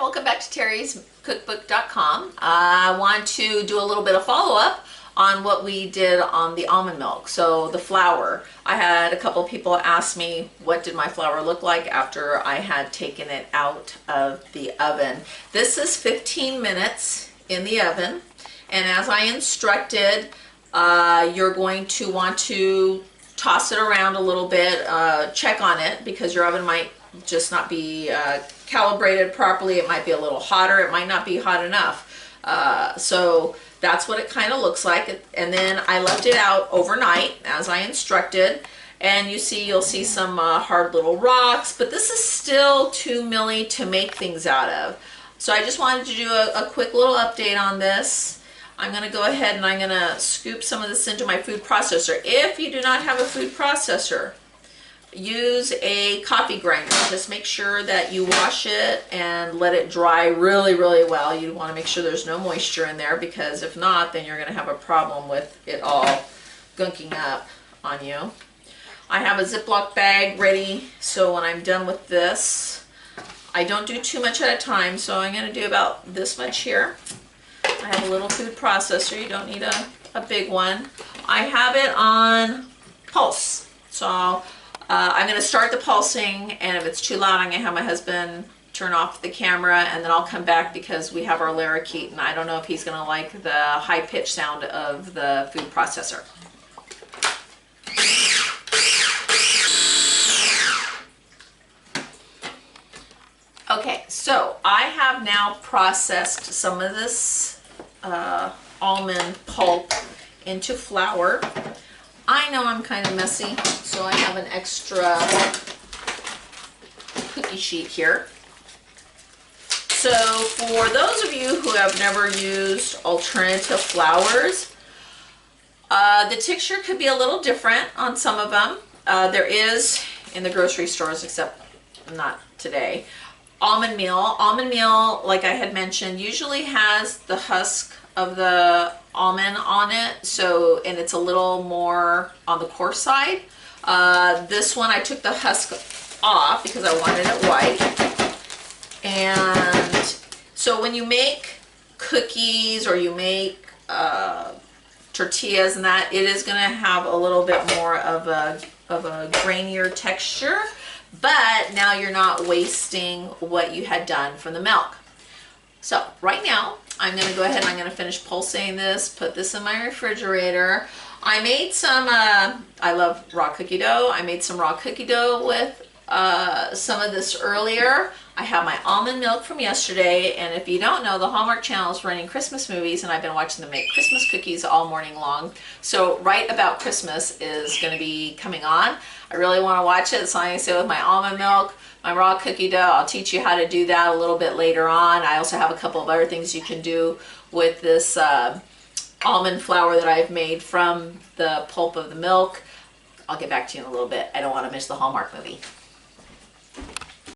welcome back to terryscookbook.com. I want to do a little bit of follow-up on what we did on the almond milk. So the flour, I had a couple people ask me what did my flour look like after I had taken it out of the oven. This is 15 minutes in the oven, and as I instructed, you're going to want to toss it around a little bit, check on it because your oven might just not be calibrated properly. It might be a little hotter, it might not be hot enough. So that's what it kind of looks like. And then I left it out overnight as I instructed, and you'll see some hard little rocks, but this is still too milly to make things out of. So I just wanted to do a quick little update on this. I'm going to go ahead and I'm going to scoop some of this into my food processor. If you do not have a food processor, use a coffee grinder. Just make sure that you wash it and let it dry really, really well. You want to make sure there's no moisture in there, because if not, then you're going to have a problem with it all gunking up on you. I have a Ziploc bag ready, so when I'm done with this, I don't do too much at a time, so I'm going to do about this much here. I have a little food processor. You don't need a big one. I have it on pulse, so I'm going to start the pulsing, and if it's too loud, I'm going to have my husband turn off the camera, and then I'll come back because we have our larakeet, and I don't know if he's going to like the high-pitched sound of the food processor. Okay, so I have now processed some of this almond pulp into flour. I know I'm kind of messy, so I have an extra cookie sheet here. So for those of you who have never used alternative flours, the texture could be a little different on some of them. There is in the grocery stores, except not today, almond meal. Almond meal, like I had mentioned, usually has the husk of the almond on it, so, and it's a little more on the coarse side. This one I took the husk off because I wanted it white. And so when you make cookies or you make tortillas and that, it is going to have a little bit more of a grainier texture, but now you're not wasting what you had done from the milk. So right now I'm going to go ahead and I'm going to finish pulsating this, put this in my refrigerator. I made some, I love raw cookie dough. I made some raw cookie dough with some of this earlier. I have my almond milk from yesterday, and if you don't know, the Hallmark Channel is running Christmas movies, and I've been watching them make Christmas cookies all morning long. So right about Christmas is going to be coming on. I really want to watch it, so I'm going to sit with my almond milk, my raw cookie dough. I'll teach you how to do that a little bit later on. I also have a couple of other things you can do with this almond flour that I've made from the pulp of the milk. I'll get back to you in a little bit. I don't want to miss the Hallmark movie.